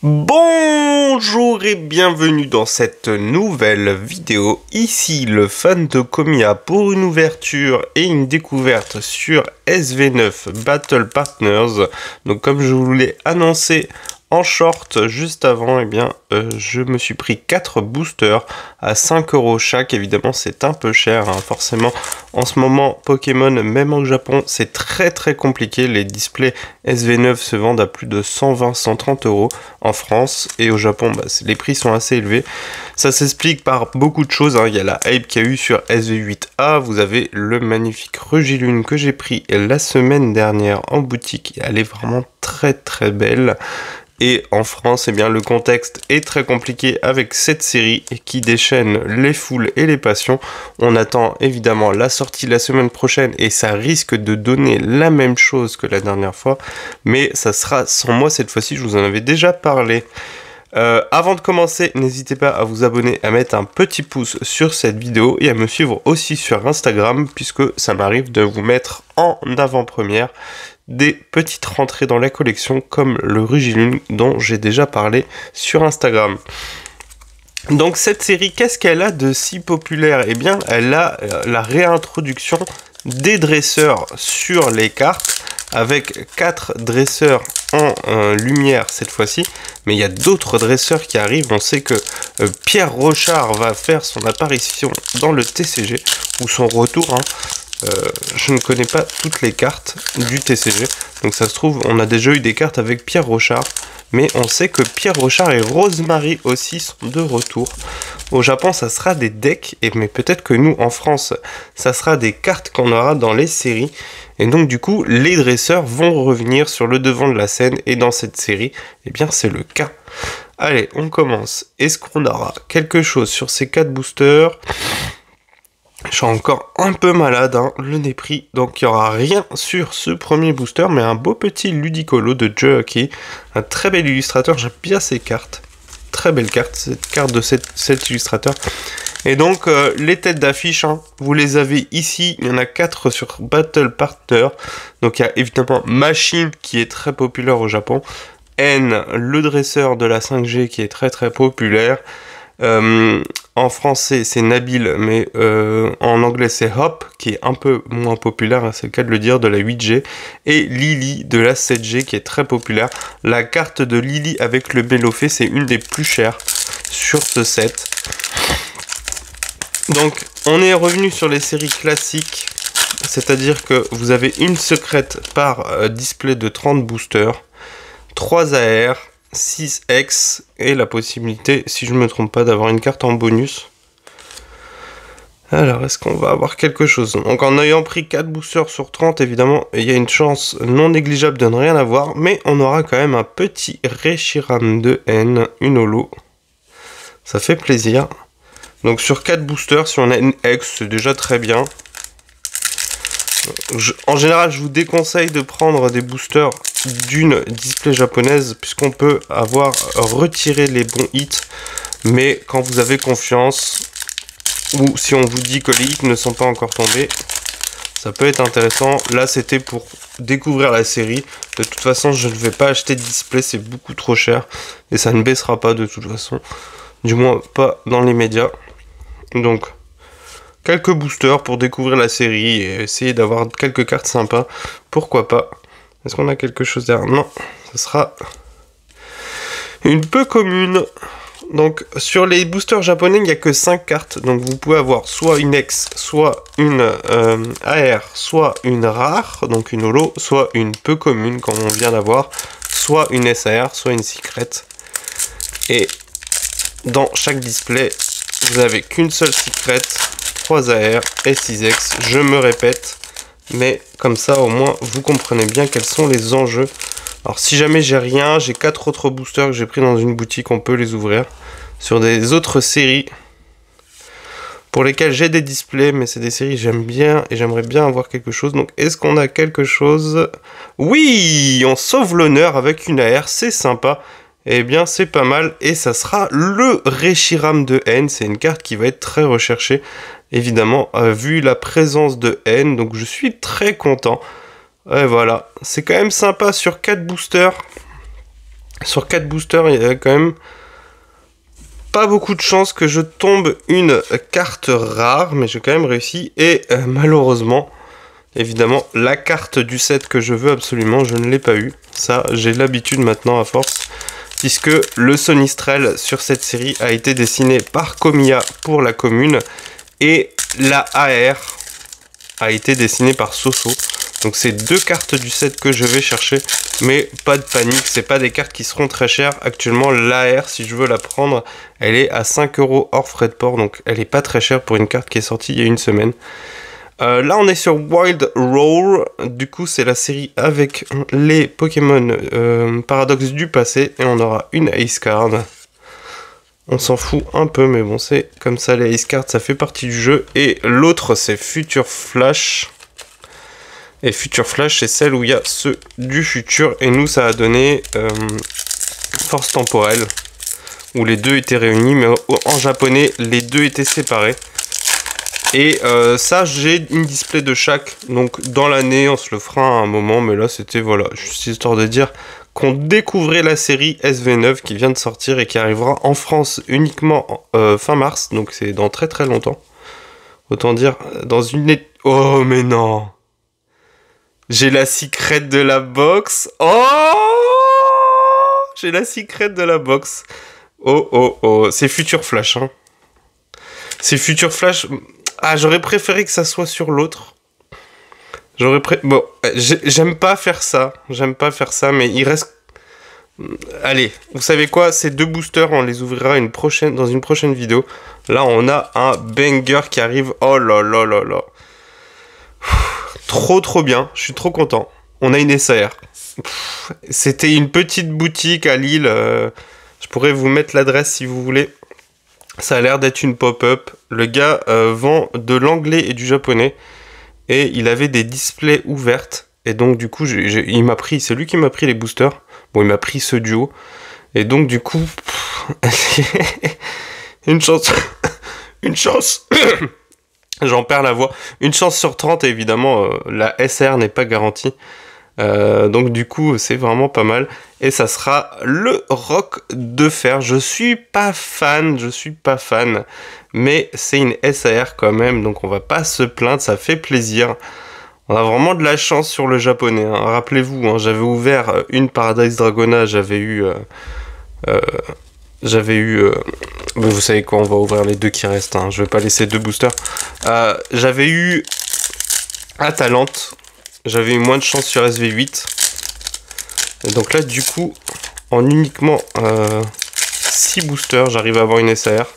Bonjour et bienvenue dans cette nouvelle vidéo. Ici le fan de Komiya pour une ouverture et une découverte sur SV9 Battle Partners. Donc comme je vous l'ai annoncé en short juste avant, je me suis pris 4 boosters à 5 € chaque. Évidemment c'est un peu cher, hein. Forcément en ce moment Pokémon, même au Japon, c'est très compliqué. Les displays SV9 se vendent à plus de 120-130 € en France, et au Japon les prix sont assez élevés. Ça s'explique par beaucoup de choses, hein. Il y a la hype qu'il y a eu sur SV8A, vous avez le magnifique Regilune que j'ai pris la semaine dernière en boutique, elle est vraiment très belle. Et en France, le contexte est très compliqué avec cette série qui déchaîne les foules et les passions. On attend évidemment la sortie la semaine prochaine et ça risque de donner la même chose que la dernière fois. Mais ça sera sans moi cette fois-ci, je vous en avais déjà parlé. Avant de commencer, n'hésitez pas à vous abonner, à mettre un petit pouce sur cette vidéo et à me suivre aussi sur Instagram, puisque ça m'arrive de vous mettre en avant-première des petites rentrées dans la collection comme le Regilune dont j'ai déjà parlé sur Instagram. Donc cette série, qu'est-ce qu'elle a de si populaire? Eh bien, elle a la réintroduction des dresseurs sur les cartes, avec 4 dresseurs en lumière cette fois-ci, mais il y a d'autres dresseurs qui arrivent. On sait que Pierre Rochard va faire son apparition dans le TCG, ou son retour, hein. Je ne connais pas toutes les cartes du TCG, donc ça se trouve on a déjà eu des cartes avec Pierre Rochard, mais on sait que Pierre Rochard et Rosemary aussi sont de retour. Au Japon ça sera des decks, mais peut-être que nous en France ça sera des cartes qu'on aura dans les séries, et donc du coup les dresseurs vont revenir sur le devant de la scène, et dans cette série, c'est le cas. Allez, on commence. Est-ce qu'on aura quelque chose sur ces 4 boosters? Je suis encore un peu malade, hein, le nez pris, donc il n'y aura rien sur ce premier booster, mais un beau petit Ludicolo de Jockey, un très bel illustrateur. J'aime bien ces cartes, très belle carte, cette carte de cet illustrateur. Et donc les têtes d'affiche, hein, vous les avez ici, il y en a 4 sur Battle Partner. Donc il y a évidemment Machine qui est très populaire au Japon, N, le dresseur de la 5G qui est très populaire. En français c'est Nabil, mais en anglais c'est Hop qui est un peu moins populaire, hein, c'est le cas de le dire, de la 8G, et Lily de la 7G qui est très populaire. La carte de Lily avec le Bellofé, c'est une des plus chères sur ce set. Donc on est revenu sur les séries classiques, c'est-à-dire que vous avez une secrète par display de 30 boosters, 3 AR, 6X et la possibilité, si je ne me trompe pas, d'avoir une carte en bonus. Alors, est-ce qu'on va avoir quelque chose? Donc, en ayant pris 4 boosters sur 30, évidemment, il y a une chance non négligeable de ne rien avoir, mais on aura quand même un petit Reshiram de N, une holo. Ça fait plaisir. Donc, sur 4 boosters, si on a une X, c'est déjà très bien. En général, je vous déconseille de prendre des boosters d'une display japonaise, puisqu'on peut avoir retiré les bons hits, mais quand vous avez confiance, ou si on vous dit que les hits ne sont pas encore tombés, ça peut être intéressant. Là c'était pour découvrir la série. De toute façon je ne vais pas acheter de display, c'est beaucoup trop cher, et ça ne baissera pas de toute façon, du moins pas dans les médias. Donc quelques boosters pour découvrir la série et essayer d'avoir quelques cartes sympas, pourquoi pas. Est-ce qu'on a quelque chose derrière? Non, ce sera une peu commune. Donc sur les boosters japonais, il n'y a que 5 cartes, donc vous pouvez avoir soit une X, soit une AR, soit une rare, donc une holo, soit une peu commune comme on vient d'avoir, soit une SAR, soit une secret. Et dans chaque display, vous n'avez qu'une seule secret, 3 AR et 6X, je me répète, mais comme ça au moins vous comprenez bien quels sont les enjeux. Alors si jamais j'ai rien, j'ai 4 autres boosters que j'ai pris dans une boutique, on peut les ouvrir sur des autres séries pour lesquelles j'ai des displays, mais c'est des séries que j'aime bien et j'aimerais bien avoir quelque chose. Donc est-ce qu'on a quelque chose? Oui, on sauve l'honneur avec une AR, c'est sympa. Eh bien c'est pas mal, et ça sera le Reshiram de N, c'est une carte qui va être très recherchée, évidemment, vu la présence de N, donc je suis très content. Et voilà, c'est quand même sympa sur 4 boosters. Sur 4 boosters, il y a quand même pas beaucoup de chances que je tombe une carte rare, mais j'ai quand même réussi. Et malheureusement, évidemment, la carte du set que je veux absolument, je ne l'ai pas eu. Ça, j'ai l'habitude maintenant à force. Puisque le Sonistrel sur cette série a été dessiné par Komiya pour la commune. Et la AR a été dessinée par Soso. Donc c'est 2 cartes du set que je vais chercher. Mais pas de panique, c'est pas des cartes qui seront très chères. Actuellement, l'AR, si je veux la prendre, elle est à 5 € hors frais de port. Donc elle est pas très chère pour une carte qui est sortie il y a une semaine. Là on est sur Wild Roar, du coup c'est la série avec les Pokémon Paradoxe du passé et on aura une Ace Card. On s'en fout un peu mais bon c'est comme ça, les Ace Cards ça fait partie du jeu. Et l'autre c'est Future Flash. Et Future Flash c'est celle où il y a ceux du futur et nous ça a donné Force Temporelle. Où les deux étaient réunis mais en japonais les deux étaient séparés. Et ça, j'ai une display de chaque. Donc, dans l'année, on se le fera à un moment. Mais là, c'était, voilà, juste histoire de dire qu'on découvrait la série SV9 qui vient de sortir et qui arrivera en France uniquement fin mars. Donc, c'est dans très très longtemps. Autant dire, dans une... Oh, mais non! J'ai la secret de la box. Oh! J'ai la secret de la box. Oh, oh, oh. C'est Future Flash, hein. C'est Future Flash... Ah, j'aurais préféré que ça soit sur l'autre. Bon, j'aime pas faire ça. J'aime pas faire ça, mais il reste... Allez, vous savez quoi? Ces 2 boosters, on les ouvrira dans une prochaine vidéo. Là, on a un banger qui arrive. Oh là là là là. Trop trop bien. Je suis trop content. On a une SAR. C'était une petite boutique à Lille. Je pourrais vous mettre l'adresse si vous voulez. Ça a l'air d'être une pop-up. Le gars vend de l'anglais et du japonais. Et il avait des displays ouvertes. Et donc du coup, il m'a pris, c'est lui qui m'a pris les boosters. Bon, il m'a pris ce duo. Et donc du coup, une chance. Une chance. J'en perds la voix. Une chance sur 30, et évidemment, la SR n'est pas garantie. Donc du coup c'est vraiment pas mal et ça sera le roc de fer. Je suis pas fan mais c'est une SAR quand même, donc on va pas se plaindre, ça fait plaisir. On a vraiment de la chance sur le japonais, hein. Rappelez-vous, hein, j'avais ouvert une Paradise Dragona, j'avais eu mais vous savez quoi, on va ouvrir les 2 qui restent, hein. Je vais pas laisser 2 boosters. J'avais eu Atalante. J'avais eu moins de chance sur SV8. Et donc là, du coup, en uniquement 6 boosters, j'arrive à avoir une SAR.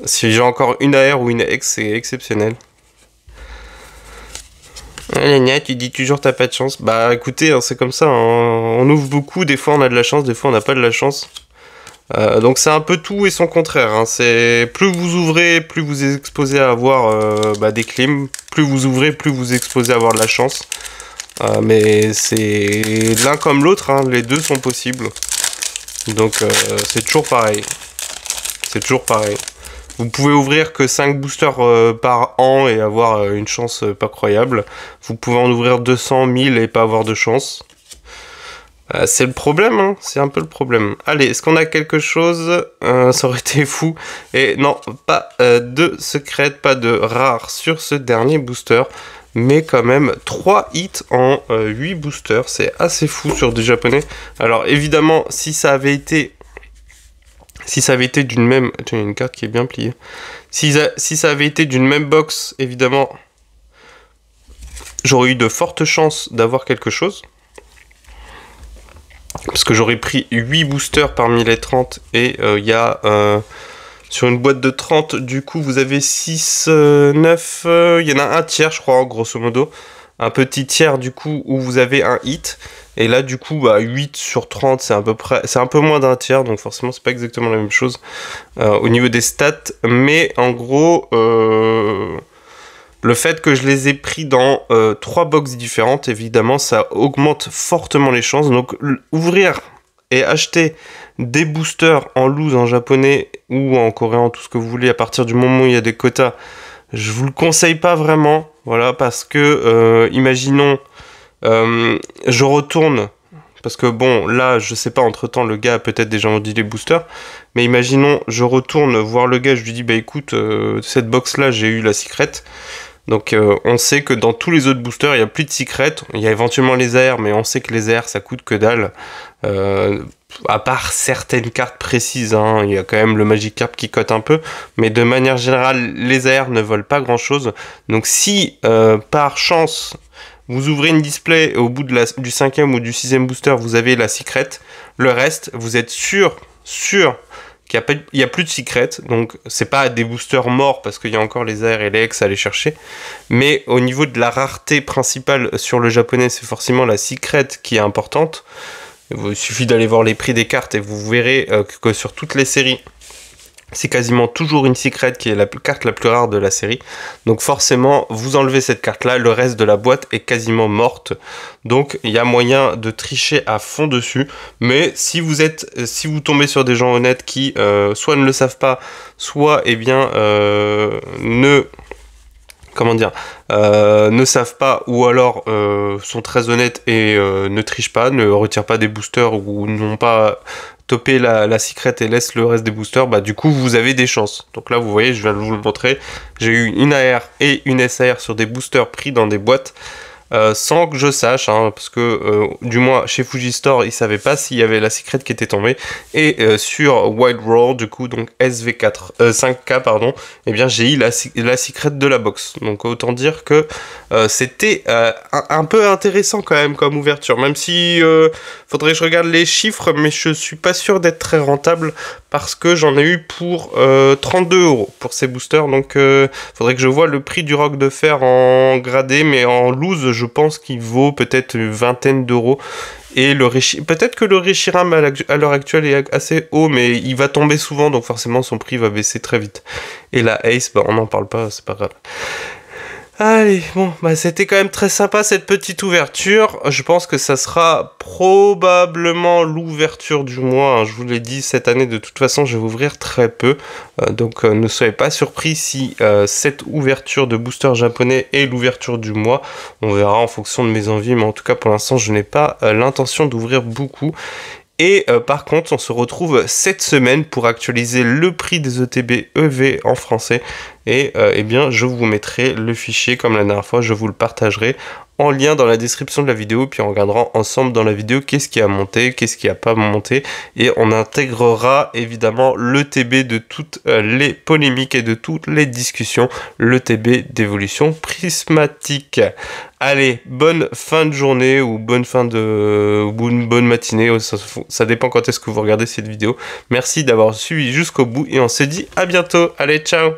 Si j'ai encore une AR ou une X, c'est exceptionnel. Lénia, tu dis toujours t'as pas de chance. Bah écoutez, hein, c'est comme ça. Hein. On ouvre beaucoup, des fois on a de la chance, des fois on n'a pas de la chance. Donc c'est un peu tout et son contraire. Hein. C'est plus vous ouvrez, plus vous êtes exposé à avoir des clims. Plus vous ouvrez, plus vous êtes exposé à avoir de la chance. Mais c'est l'un comme l'autre. Hein. Les deux sont possibles. Donc c'est toujours pareil. C'est toujours pareil. Vous pouvez ouvrir que 5 boosters par an et avoir une chance pas croyable. Vous pouvez en ouvrir 200, 1000 et pas avoir de chance. C'est le problème, hein, c'est un peu le problème. Allez, est-ce qu'on a quelque chose? Ça aurait été fou. Et non, pas de secret, pas de rare sur ce dernier booster. Mais quand même, 3 hits en 8 boosters. C'est assez fou sur des japonais. Alors évidemment, si ça avait été d'une même... Tiens, il y a une carte qui est bien pliée. Si ça avait été d'une même box, évidemment, j'aurais eu de fortes chances d'avoir quelque chose. Parce que j'aurais pris 8 boosters parmi les 30 et il y a sur une boîte de 30, du coup vous avez 6, 9, il y en a un tiers je crois grosso modo, un petit tiers du coup où vous avez un hit et là du coup 8 sur 30 c'est à peu près, c'est un peu moins d'un tiers donc forcément c'est pas exactement la même chose au niveau des stats, mais en gros le fait que je les ai pris dans 3 boxes différentes, évidemment, ça augmente fortement les chances. Donc, ouvrir et acheter des boosters en loose en japonais ou en coréen, tout ce que vous voulez, à partir du moment où il y a des quotas, je vous le conseille pas vraiment. Voilà, parce que, imaginons, je retourne Parce que bon, là, je sais pas, entre-temps, le gars a peut-être déjà vendu les boosters. Mais imaginons, je retourne voir le gars, je lui dis, bah écoute, cette box-là, j'ai eu la secret. Donc on sait que dans tous les autres boosters, il n'y a plus de secret. Il y a éventuellement les AR, mais on sait que les AR, ça coûte que dalle. À part certaines cartes précises, hein, il y a quand même le Magikarp qui cote un peu. Mais de manière générale, les AR ne volent pas grand-chose. Donc si, par chance, vous ouvrez une display au bout de du 5e ou du 6e booster, vous avez la secret. Le reste, vous êtes sûr qu'il n'y a plus de secret, donc c'est pas des boosters morts parce qu'il y a encore les AR et les X à aller chercher, mais au niveau de la rareté principale sur le japonais, c'est forcément la secret qui est importante. Il suffit d'aller voir les prix des cartes et vous verrez que sur toutes les séries, c'est quasiment toujours une secret qui est la carte la plus rare de la série. Donc forcément, vous enlevez cette carte-là, le reste de la boîte est quasiment morte. Donc il y a moyen de tricher à fond dessus. Mais si vous tombez sur des gens honnêtes qui soit ne le savent pas, soit ne savent pas ou alors sont très honnêtes et ne trichent pas, ne retirent pas des boosters ou n'ont pas topé la secret et laissent le reste des boosters, bah du coup vous avez des chances. Donc là vous voyez, je viens de vous le montrer, j'ai eu une AR et une SAR sur des boosters pris dans des boîtes. Sans que je sache, hein, parce que du moins chez Fujistore, ils savaient pas s'il y avait la secret qui était tombée. Et sur Wild Roar, du coup, donc SV4, 5K, pardon, eh bien j'ai eu la secret de la box. Donc autant dire que c'était un peu intéressant quand même comme ouverture. Même si faudrait que je regarde les chiffres, mais je suis pas sûr d'être très rentable parce que j'en ai eu pour 32 € pour ces boosters. Donc faudrait que je vois le prix du roc de fer en gradé, mais en loose, je pense qu'il vaut peut-être une vingtaine d'euros. Et peut-être que le Reshiram à l'heure actuelle est assez haut, mais il va tomber souvent, donc forcément son prix va baisser très vite. Et la Ace, bah, on n'en parle pas, c'est pas grave. Allez, bon, bah c'était quand même très sympa cette petite ouverture. Je pense que ça sera probablement l'ouverture du mois, hein. Je vous l'ai dit, cette année de toute façon je vais ouvrir très peu. Donc ne soyez pas surpris si cette ouverture de booster japonais est l'ouverture du mois. On verra en fonction de mes envies, mais en tout cas pour l'instant je n'ai pas l'intention d'ouvrir beaucoup. Et par contre, on se retrouve cette semaine pour actualiser le prix des ETB EV en français. Et eh bien, je vous mettrai le fichier comme la dernière fois, je vous le partagerai en lien dans la description de la vidéo. Puis on regardera ensemble dans la vidéo qu'est-ce qui a monté, qu'est-ce qui n'a pas monté. Et on intégrera évidemment le TB de toutes les polémiques et de toutes les discussions. Le TB d'évolution prismatique. Allez, bonne fin de journée ou bonne matinée, ça dépend quand est-ce que vous regardez cette vidéo. Merci d'avoir suivi jusqu'au bout et on se dit à bientôt. Allez, ciao!